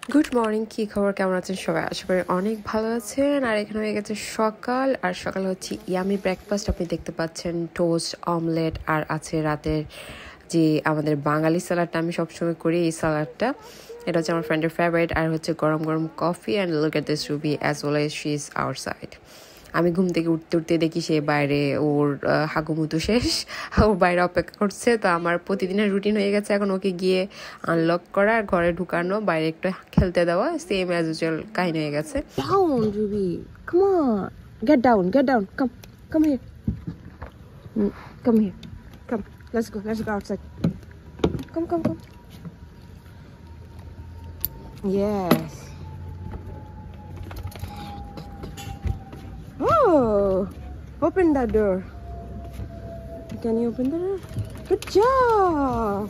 Good morning, কি খবর, কেমন আছেন সবাই? আশা করি অনেক ভালো আছেন। আর এখানে হয়ে গেছে সকাল, আর সকালে হচ্ছে ইয়ামি ব্রেকফাস্ট। আপনি দেখতে পাচ্ছেন টোস্ট, অমলেট, আর আছে রাতের যে আমাদের বাঙালি স্যালাডটা আমি সবসময় করি, এই স্যালাডটা। এটা হচ্ছে আমার ফ্রেন্ডের ফেভারিট। আর হচ্ছে গরম গরম coffee and look at this Ruby as well as she is outside. আমি ঘুম থেকে উঠতে উঠতে দেখি সে বাইরে, ওর হাগুমুতু শেষ, ও বাইরে অপেক্ষা করছে। তো আমার প্রতিদিনের রুটিন হয়ে গেছে এখন ওকে গিয়ে আনলক করা, ঘরে ঢুকানো, বাইরে একটু খেলতে দেওয়া, সেম অ্যাজ ইউজুয়াল কাহিনী হয়ে গেছে। Down, Ruby. Come on. Get down, get down. Come here. Come here. Come. Let's go outside. Come. Yes. Oh, open that door. Can you open the door? Good job.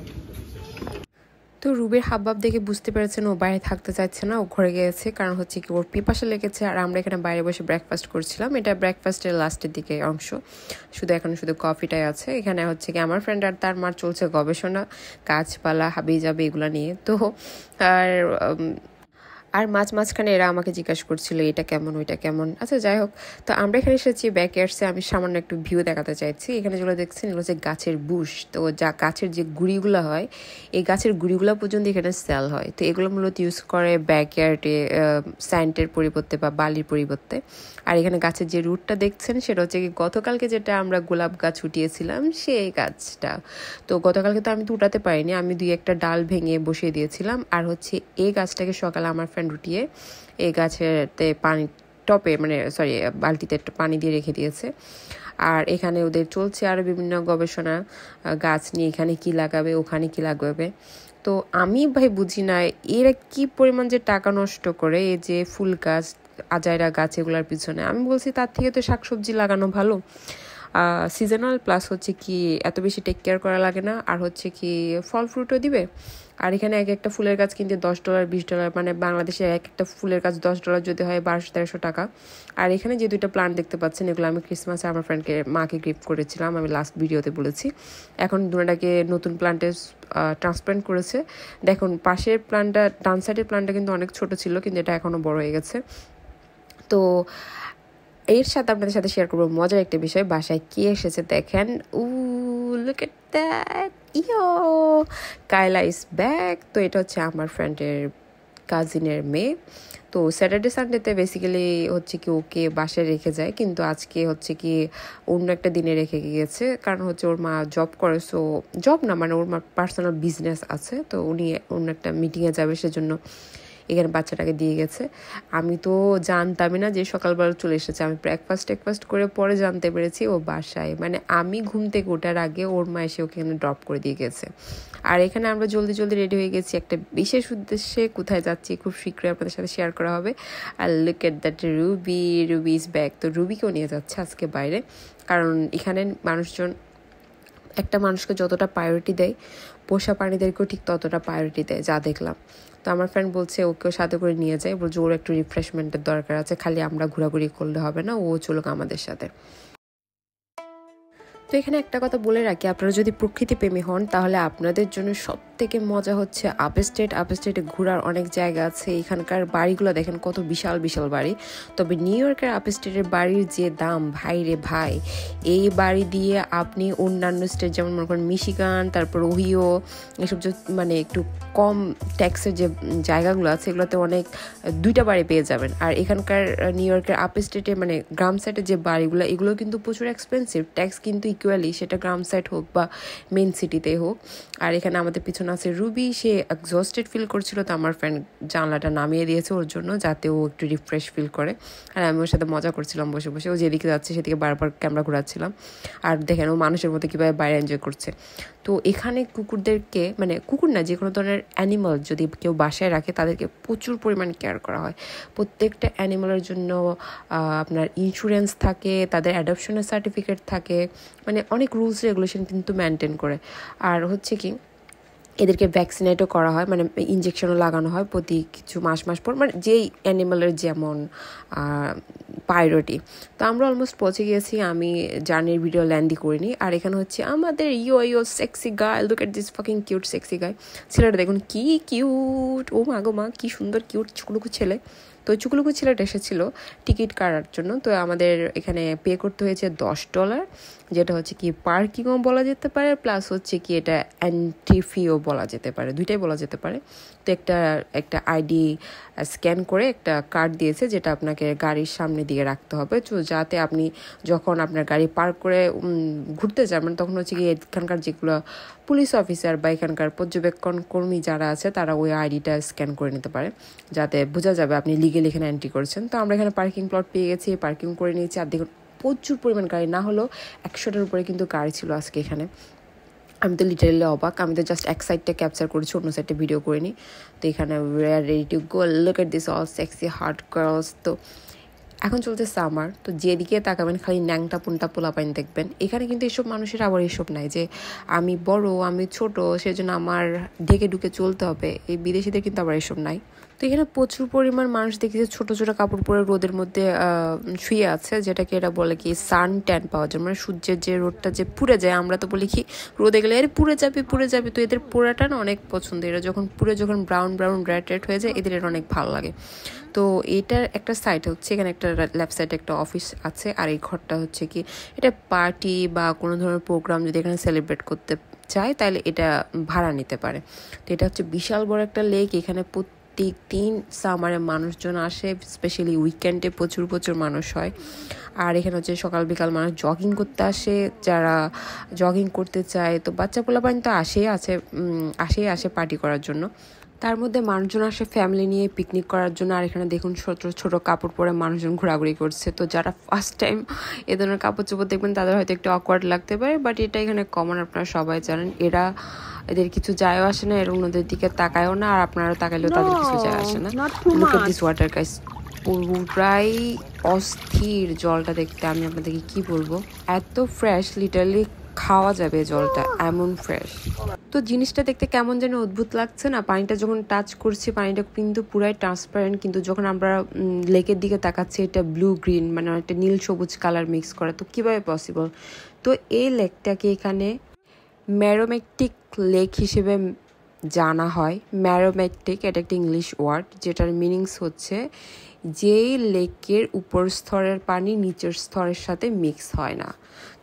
তো রুবির হাবভাব দেখে বুঝতে পেরেছেন ও বাইরে থাকতে চাইছে না, ও ঘরে গিয়েছে। কারণ হচ্ছে কি, ওর পিপাসা লেগেছে। আর আমরা এখানে বাইরে বসে ব্রেকফাস্ট করছিলাম। এটা ব্রেকফাস্টের লাস্টের দিকে অংশ, শুধু কফিটাই আছে। এখানে হচ্ছে কি আমার ফ্রেন্ড আর তার মার চলছে গবেষণা, গাছপালা, হাবি জাবি এগুলো নিয়ে। তো আর আর মাঝখানে এরা আমাকে জিজ্ঞাসা করছিল এটা কেমন, ওইটা কেমন। আচ্ছা, যাই হোক। তো আমরা এখানে এসেছি ব্যাকয়ার্ডসে। আমি সামান্য একটু ভিউ দেখাতে চাইছি। এখানে যেগুলো দেখছেন এগুলো হচ্ছে গাছের বুশ। তো যা গাছের যে গুঁড়িগুলো হয়, এই গাছের গুঁড়িগুলো পর্যন্ত এখানে সেল হয়। তো এগুলো মূলত ইউজ করে ব্যাকয়ার্ডে স্যান্ডের পরিবর্তে বা বালির পরিবর্তে। আর এখানে গাছের যে রুটটা দেখছেন সেটা হচ্ছে কি গতকালকে যেটা আমরা গোলাপ গাছ উঠিয়েছিলাম সেই গাছটা। তো গতকালকে তো আমি তো উঠাতে পারিনি, আমি 2-1টা ডাল ভেঙে বসিয়ে দিয়েছিলাম। আর হচ্ছে এই গাছটাকে সকালে আমার ফ্রেন্ড উঠিয়ে এই গাছেতে পানি টপে, মানে সরি, বালতিতে একটু পানি দিয়ে রেখে দিয়েছে। আর এখানে ওদের চলছে আরও বিভিন্ন গবেষণা গাছ নিয়ে, এখানে কি লাগাবে, ওখানে কি লাগাবে। তো আমি ভাই বুঝি না এরা কি পরিমাণ যে টাকা নষ্ট করে এই যে ফুল গাছ, আজাইরা গাছ এগুলোর পিছনে। আমি বলছি তার থেকে তো শাকসবজি লাগানো ভালো, সিজনাল, প্লাস হচ্ছে কি এত বেশি টেক কেয়ার করা লাগে না, আর হচ্ছে কি ফল ফ্রুটও দিবে। আর এখানে এক একটা ফুলের গাছ কিনতে $10 $20, মানে বাংলাদেশে এক একটা ফুলের গাছ $10 যদি হয় 1200-1300 টাকা। আর এখানে যে 2টা প্লান্ট দেখতে পাচ্ছেন এগুলো আমি ক্রিসমাসে আমার ফ্রেন্ডকে মাকে গিফট করেছিলাম, আমি লাস্ট ভিডিওতে বলেছি। এখন দুটাকে নতুন প্লান্টে ট্রান্সপ্লান্ট করেছে। দেখুন পাশের প্লান্টটা, ডান সাইডের প্লান্টটা কিন্তু অনেক ছোট ছিল, কিন্তু এটা এখনও বড় হয়ে গেছে। তো এর সাথে আপনাদের সাথে শেয়ার করবো মজার একটা বিষয়। বাসায় কে এসেছে দেখেন। Look at that, yo, Kayla is back. তো এটা হচ্ছে আমার ফ্রেন্ডের কাজিনের মেয়ে। তো স্যাটারডে সানডেতে বেসিক্যালি হচ্ছে কি ওকে বাসায় রেখে যায়, কিন্তু আজকে হচ্ছে কি অন্য একটা দিনে রেখে গিয়েছে। কারণ হচ্ছে ওর মা জব করে, সো জব না মানে ওর মা পার্সোনাল বিজনেস আছে, তো উনি অন্য একটা মিটিংয়ে যাবে, সেজন্য এখানে বাচ্চাটাকে দিয়ে গেছে। আমি তো জানতামই না যে সকালবেলা চলে এসেছে। আমি ব্রেকফাস্ট করে পরে জানতে পেরেছি ও বাসায়, মানে আমি ঘুম থেকে ওঠার আগে ওর মা এসে ওকে এখানে ড্রপ করে দিয়ে গেছে। আর এখানে আমরা জলদি রেডি হয়ে গেছি একটা বিশেষ উদ্দেশ্যে। কোথায় যাচ্ছি খুব শীঘ্রই আপনাদের সাথে শেয়ার করা হবে। আর look at that, Ruby is back. তো রুবিকেও নিয়ে যাচ্ছে আজকে বাইরে, কারণ এখানে মানুষজন একটা মানুষকে যতটা প্রায়োরিটি দেয়, পোষা প্রাণীদেরকেও ঠিক ততটা প্রায়োরিটি দেয়, যা দেখলাম। তো আমার ফ্রেন্ড বলছে ওকেও সাথে করে নিয়ে যায়, বলছে ওর একটু রিফ্রেশমেন্টের দরকার আছে, খালি আমরা ঘোরাঘুরি করলে হবে না, ও চলুক আমাদের সাথে। তো এখানে একটা কথা বলে রাখি, আপনারা যদি প্রকৃতিপ্রেমী হন তাহলে আপনাদের জন্য সবথেকে মজা হচ্ছে আপস্টেটে ঘোরার অনেক জায়গা আছে। এখানকার বাড়িগুলো দেখেন কত বিশাল বাড়ি। তবে নিউ ইয়র্কের আপস্টেটের বাড়ির যে দাম, ভাই রে ভাই, এই বাড়ি দিয়ে আপনি অন্যান্য স্টেট যেমন মনে করেন মিশিগান, তারপর ওহিও, এসব যে মানে একটু কম ট্যাক্সের যে জায়গাগুলো আছে এগুলোতে অনেক 2টা বাড়ি পেয়ে যাবেন। আর এখানকার নিউ ইয়র্কের আপস্টেটে মানে গ্রাম সাইডের যে বাড়িগুলো, এগুলো কিন্তু প্রচুর এক্সপেন্সিভ, ট্যাক্স কিন্তু ইকুয়ালি, সেটা গ্রাম সাইড হোক বা মেন সিটিতেই হোক। আর এখানে আমাদের পিছনে আছে রুবি, সে এক্সস্টেড ফিল করছিল, তো আমার ফ্রেন্ড জানলাটা নামিয়ে দিয়েছে ওর জন্য, যাতে ও একটু রিফ্রেশ ফিল করে। আর আমি ওর সাথে মজা করছিলাম বসে ও যেদিকে যাচ্ছে সেদিকে বারবার ক্যামেরা ঘোরাচ্ছিলাম। আর দেখেন ও মানুষের মতো কীভাবে বাইরে এনজয় করছে। তো এখানে কুকুরদেরকে, মানে কুকুর না, যে কোনো ধরনের অ্যানিমাল যদি কেউ বাসায় রাখে তাদেরকে প্রচুর পরিমাণ কেয়ার করা হয়। প্রত্যেকটা অ্যানিমালের জন্য আপনার ইন্স্যুরেন্স থাকে, তাদের অ্যাডপশনের সার্টিফিকেট থাকে, মানে অনেক রুলস রেগুলেশন কিন্তু মেনটেন করে। আর হচ্ছে কি এদেরকে ভ্যাকসিনেটও করা হয়, মানে ইঞ্জেকশনও লাগানো হয় প্রতি কিছু মাস পর, মানে যেই অ্যানিমালের যেমন প্রায়োরিটি। তো আমরা অলমোস্ট পৌঁছে গিয়েছি, আমি জার্নির ভিডিও ল্যান্ডই করিনি। আর এখানে হচ্ছে আমাদের yo sexy guy, look at this fucking cute sexy guy. ছেলেটা দেখুন কি কিউট, ও মা গো মা কি সুন্দর কিউট চুকুলুকু ছেলে। তো চুকুলুকু ছেলেটা এসেছিলো টিকিট কাটার জন্য। তো আমাদের এখানে পে করতে হয়েছে $10, যেটা হচ্ছে কি পার্কিংও বলা যেতে পারে, প্লাস হচ্ছে কি এটা এন্ট্রি ফিও বলা যেতে পারে, দুইটাই বলা যেতে পারে। তো একটা আইডি স্ক্যান করে একটা কার্ড দিয়েছে, যেটা আপনাকে গাড়ির সামনে দিয়ে রাখতে হবে, তো যাতে আপনি যখন আপনার গাড়ি পার্ক করে ঘুরতে যাবেন তখন হচ্ছে কি এখানকার যেগুলো পুলিশ অফিসার বা এখানকার পর্যবেক্ষণ কর্মী যারা আছে তারা ওই আইডিটা স্ক্যান করে নিতে পারে, যাতে বোঝা যাবে আপনি লিগেল এখানে এন্ট্রি করছেন। তো আমরা এখানে পার্কিং প্লট পেয়ে গেছি, পার্কিং করে নিয়েছি। আর দেখুন প্রচুর পরিমাণ গাড়ি, না হলেও 100টার উপরে কিন্তু গাড়ি ছিল আজকে এখানে। আমি তো লিটারেলি অবাক, আমি তো জাস্ট এক সাইডটা ক্যাপচার করেছি, অন্য সাইডটা ভিডিও করিনি। তো এখানে we are ready to go, look at this all sexy hot girls. তো এখন চলছে সামার, তো যেদিকে তাকাবেন খালি ন্যাংটা পুনটা পোলাপাইন দেখবেন। এখানে কিন্তু এসব মানুষের আবার এসব নাই যে আমি বড় আমি ছোট সেজন্য আমার ঢেকে ঢুকে চলতে হবে, এই বিদেশিদের কিন্তু আবার এসব নাই। তো এখানে প্রচুর পরিমাণ মানুষ দেখি যে ছোটো ছোটো কাপড় পরে রোদের মধ্যে শুয়ে আছে, যেটাকে এরা বলে কি সান ট্যান পাওয়া যায়, মানে সূর্যের যে রোদটা যে পুড়ে যায়। আমরা তো বলি কি রোদে গেলে এর পুড়ে যাবে, তো এদের পোড়াটা না অনেক পছন্দ। এরা যখন ব্রাউন রেড হয়ে যায় এদের অনেক ভালো লাগে। তো এটার একটা সাইড হচ্ছে এখানে একটা লেফট সাইডে একটা অফিস আছে, আর এই ঘরটা হচ্ছে কি এটা পার্টি বা কোনো ধরনের প্রোগ্রাম যদি এখানে সেলিব্রেট করতে চায় তাহলে এটা ভাড়া নিতে পারে। তো এটা হচ্ছে বিশাল বড় একটা লেক, এখানে প্রত্যেক দিন সামারে মানুষজন আসে, স্পেশালি উইকেন্ডে প্রচুর মানুষ হয়। আর এখানে হচ্ছে সকাল বিকাল মানুষ জগিং করতে আসে, যারা জগিং করতে চায়। তো বাচ্চা পোলাপান তো আসেই আসে পার্টি করার জন্য। তার মধ্যে মানুষজন আসে ফ্যামিলি নিয়ে পিকনিক করার জন্য। আর এখানে দেখুন ছোট কাপড় পরে মানুষজন ঘোরাঘুরি করছে। তো যারা ফার্স্ট টাইম এ ধরনের কাপড় চোপড় দেখবেন তাদের হয়তো একটু অকওয়ার্ড লাগতে পারে, বাট এটা এখানে কমন, আপনারা সবাই জানেন। এদের কিছু যায়ও আসে না, এর অন্যদের দিকে তাকায়ও না, আর আপনারা তাকাইলেও তাদের কিছু যায় আসে না। Look at this water guys, পুরাই অস্থির জলটা দেখতে। আমি আপনাদেরকে কি বলবো, এত ফ্রেশ, লিটারালি খাওয়া যাবে জলটা, এমন ফ্রেশ। তো জিনিসটা দেখতে কেমন যেন অদ্ভুত লাগছে না, পানিটা যখন টাচ করছি পানিটা কিন্তু পুরাই ট্রান্সপারেন্ট, কিন্তু যখন আমরা লেকের দিকে তাকাচ্ছি এটা ব্লু গ্রিন, মানে একটা নীল সবুজ কালার মিক্স করা। তো কিভাবে পসিবল? তো এই লেকটাকে এখানে ম্যারোমেটিক লেক হিসেবে জানা হয়। ম্যারোমেটিক এটা একটা ইংলিশ ওয়ার্ড, যেটার মিনিংস হচ্ছে যেই লেকের উপর স্তরের পানি নিচের স্তরের সাথে মিক্স হয় না।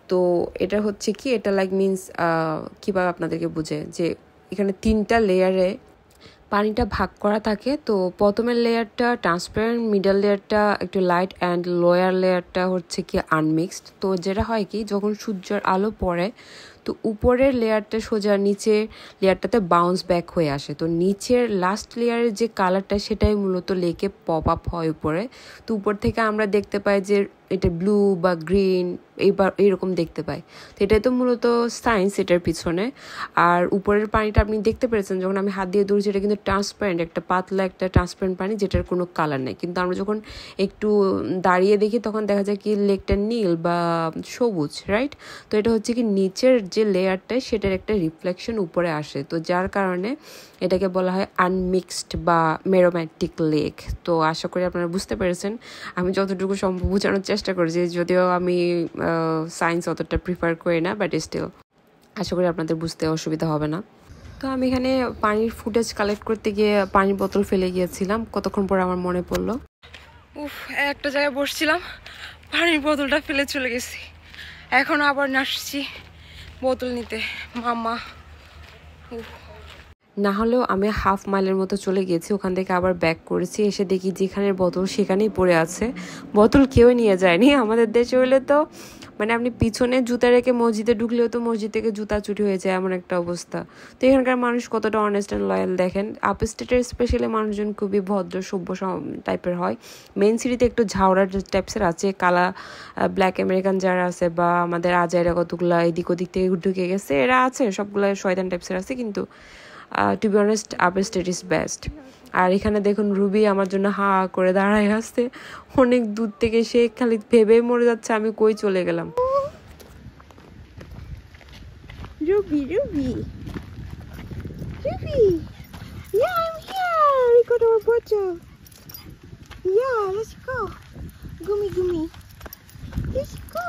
তো এটা হচ্ছে কি, এটা লাইক মিনস কীভাবে আপনাদেরকে বুঝে, যে এখানে 3টা লেয়ারে পানিটা ভাগ করা থাকে। তো প্রথমের লেয়ারটা ট্রান্সপারেন্ট, মিডল লেয়ারটা একটু লাইট, অ্যান্ড লোয়ার লেয়ারটা হচ্ছে কি আনমিক্সড। তো যেটা হয় কি, যখন সূর্যের আলো পড়ে তো উপরের লেয়ারটা সোজা নিচের লেয়ারটাতে বাউন্স ব্যাক হয়ে আসে। তো নিচের লাস্ট লেয়ারের যে কালারটা সেটাই মূলত লেকে পপ আপ হয় উপরে। তো উপর থেকে আমরা দেখতে পাই যে এটা ব্লু বা গ্রিন এইরকম দেখতে পাই। তো এটাই তো মূলত সায়েন্স এটার পিছনে। আর উপরের পানিটা আপনি দেখতে পেরেছেন যখন আমি হাত দিয়ে ধরছি, এটা কিন্তু ট্রান্সপারেন্ট, একটা পাতলা একটা ট্রান্সপারেন্ট পানি, যেটার কোনো কালার নেই। কিন্তু আমরা যখন একটু দাঁড়িয়ে দেখি তখন দেখা যায় কি লেকটা নীল বা সবুজ, রাইট? তো এটা হচ্ছে কি নিচের যে লেয়ারটা সেটার একটা রিফ্লেকশন উপরে আসে। তো যার কারণে এটাকে বলা হয় আনমিক্সড বা ম্যারোমেটিক লেক। তো আশা করি আপনারা বুঝতে পেরেছেন। আমি যতটুকু সম্ভব বোঝানোর চেষ্টা করছি, যদিও আমি সায়েন্স অতটা প্রিফার করি না, বাট স্টিল আশা করি আপনাদের বুঝতে অসুবিধা হবে না। তো আমি এখানে পানির ফুটেজ কালেক্ট করতে গিয়ে পানির বোতল ফেলে গিয়েছিলাম, কতক্ষণ পর আমার মনে পড়লো। একটা জায়গায় বসছিলাম, পানির বোতলটা ফেলে চলে গেছি। এখন আবার আসছি বোতল নিতে, মামা। না হলেও আমি হাফ মাইলের মতো চলে গেছি, ওখান থেকে আবার ব্যাক করেছি। এসে দেখি যেখানের বোতল সেখানেই পড়ে আছে, বোতল কেউ নিয়ে যায়নি। আমাদের দেশে হলে তো মানে আপনি পিছনে জুতা রেখে মসজিদে ঢুকলেও তো মসজিদ থেকে জুতা চুরি হয়ে যায়, এমন একটা অবস্থা। তো এখানকার মানুষ কতটা অনেস্ট অ্যান্ড লয়াল দেখেন। আপ স্টেটের স্পেশালি মানুষজন খুবই ভদ্র সভ্য টাইপের হয়। মেন সিটিতে একটু ঝাউরা টাইপসের আছে, কালা ব্ল্যাক আমেরিকান যারা আছে বা আমাদের আজাইরা কতগুলা এদিক ওদিক থেকে ঢুকে গেছে, এরা আছে সবগুলা শয়তান টাইপসের আছে, কিন্তু to be honest upper state is best. আর এখানে দেখুন রুবি আমার জন্য হা করে দাঁড়ায় আসছে অনেক দূর থেকে, সে খালি ভেবেই মরে যাচ্ছে আমি কই চলে গেলাম। Ruby Ruby Ruby. Yeah, I'm here. We got our bottle. Yeah, let's go. Gummy, gummy. Let's go.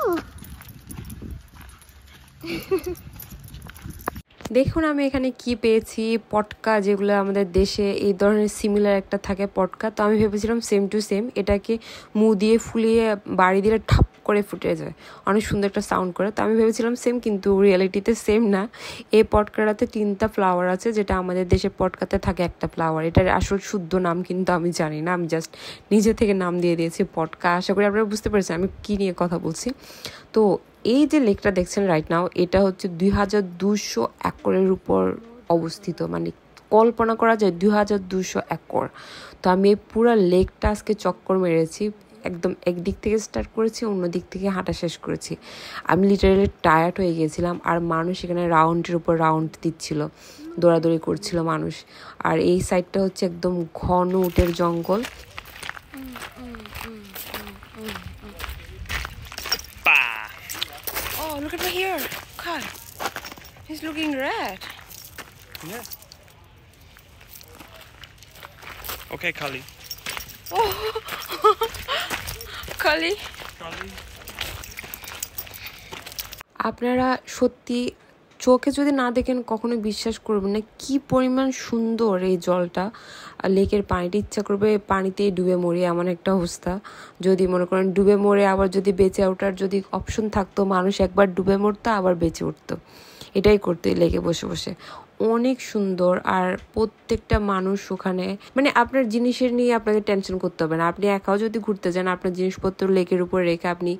দেখুন আমি এখানে কি পেয়েছি, পটকা, যেগুলো আমাদের দেশে এই ধরনের সিমিলার একটা থাকে পটকা। তো আমি ভেবেছিলাম সেম টু সেম, এটাকে মুখ দিয়ে ফুলিয়ে বাড়ি দিলে ঠাপ করে ফুটে যায়, অনেক সুন্দর একটা সাউন্ড করে। তো আমি ভেবেছিলাম সেম, কিন্তু রিয়েলিটিতে সেম না। এই পটকাটাতে 3টা ফ্লাওয়ার আছে, যেটা আমাদের দেশে পটকাতে থাকে একটা ফ্লাওয়ার। এটার আসল শুদ্ধ নাম কিন্তু আমি জানি না, আমি জাস্ট নিজে থেকে নাম দিয়ে দিয়েছি পটকা। আশা করি আপনারা বুঝতে পেরেছেন আমি কী নিয়ে কথা বলছি। তো এই যে লেকটা দেখছেন রাইট নাও, এটা হচ্ছে 2200 একরের উপর অবস্থিত, মানে কল্পনা করা যায় 2200 একর। তো আমি এই পুরো লেকটা আজকে চক্কর মেরেছি, একদম একদিক থেকে স্টার্ট করেছি, অন্য দিক থেকে হাঁটা শেষ করেছি। আমি লিটারেলি টায়ার্ড হয়ে গিয়েছিলাম, আর মানুষ এখানে রাউন্ডের উপর রাউন্ড দিচ্ছিল, দৌড়াদৌড়ি করছিল মানুষ। আর এই সাইডটা হচ্ছে একদম ঘন উটের জঙ্গল। Oh, look at my hair. God, he's looking red. Yeah. Okay, Kali. Oh, Kali. আপনারা সত্যি চোখে যদি না দেখেন কখনো বিশ্বাস করবেন না কি পরিমাণ সুন্দর এই জলটা। লেকের পানিটা ইচ্ছা করবে পানিতেই ডুবে মরি, এমন একটা অবস্থা। যদি মনে করেন ডুবে মরে আবার যদি বেঁচে ওঠার যদি অপশন থাকতো, মানুষ একবার ডুবে মরতো আবার বেঁচে উঠতো, এটাই করতো এই লেকে বসে বসে। অনেক সুন্দর। আর প্রত্যেকটা মানুষ ওখানে, মানে আপনার জিনিসের নিয়ে আপনাকে টেনশন করতে হবে না। আপনি একাও যদি ঘুরতে যান, আপনার জিনিসপত্র লেকের উপর রেখে আপনি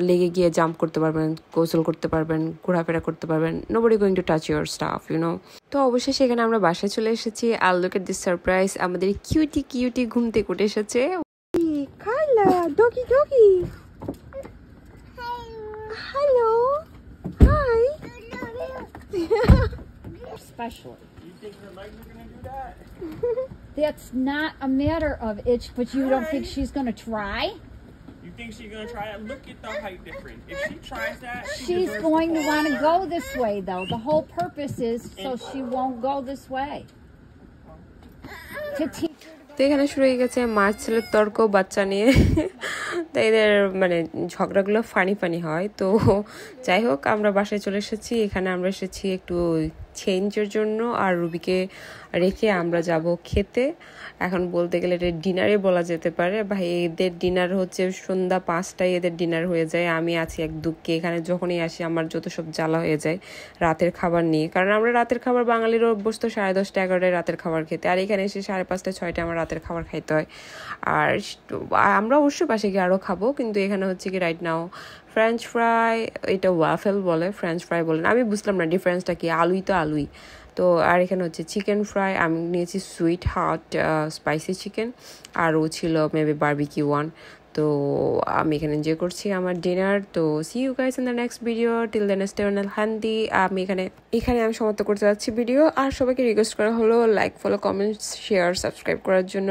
লেগে গিয়ে জাম্প করতে পারবেন, গোসল করতে পারবেন, ঘোরাফেরা করতে পারবেন। Nobody going to touch your stuff, you know. তো অবশ্যই সেখানে আমরা বাসায় চলে এসেছি। আর লুক এট দিস সারপ্রাইজ, আমাদের কিউটি কিউটি ঘুম থেকে উঠে এসেছে। Kyla, doggy, doggy. Hello. Hi. Especially. You think her legs are gonna do that? That's not a matter of itch, but you don't think she's going to try? You think she's gonna try it? Look at the height difference. If she tries that, She's going to want to go this way, though. The whole purpose is so she won't go this way. To teach her. তো এখানে শুরু হয়ে গেছে মার ছেলের তর্ক বাচ্চা নিয়ে। তাই এদের মানে ঝগড়াগুলো ফানি ফানি হয়। তো যাই হোক, আমরা বাসায় চলে এসেছি। এখানে আমরা এসেছি একটু চেঞ্জের জন্য, আর রুবিকে রেখে আমরা যাব খেতে। এখন বলতে গেলে এটা ডিনারে বলা যেতে পারে। ভাই এদের ডিনার হচ্ছে সন্ধ্যা 5টায় এদের ডিনার হয়ে যায়। আমি আছি এক দুঃখে, এখানে যখনই আসি আমার যত সব জ্বালা হয়ে যায় রাতের খাবার নিয়ে। কারণ আমরা রাতের খাবার বাঙালির অভ্যস্ত 10:30 11টায় রাতের খাবার খেতে, আর এখানে এসে 5:30 6টায় আমার রাতের খাবার খাইতে হয়। আর আমরা অবশ্যই পাশে গিয়ে আরও খাবো, কিন্তু এখানে হচ্ছে কি রাইট নাও ফ্রেঞ্চ ফ্রাই, এটা ওয়াফেল বলে, ফ্রেঞ্চ ফ্রাই বলে না। আমি বুঝলাম না ডিফারেন্সটা কি, আলুই তো আলুই। তো আর এখানে হচ্ছে চিকেন ফ্রাই, আমি নিয়েছি সুইট হট স্পাইসি চিকেন, আর ও ছিল মেবি বারবিকিউ ওয়ান। তো আমি এখানে এনজয় করছি আমার ডিনার। তো see you guys in the next video, till then stay healthy. আমি এখানে আমি সমাপ্ত করতে যাচ্ছি ভিডিও। আর সবাইকে রিকোয়েস্ট করা হলো like, follow, comments, share, subscribe করার জন্য।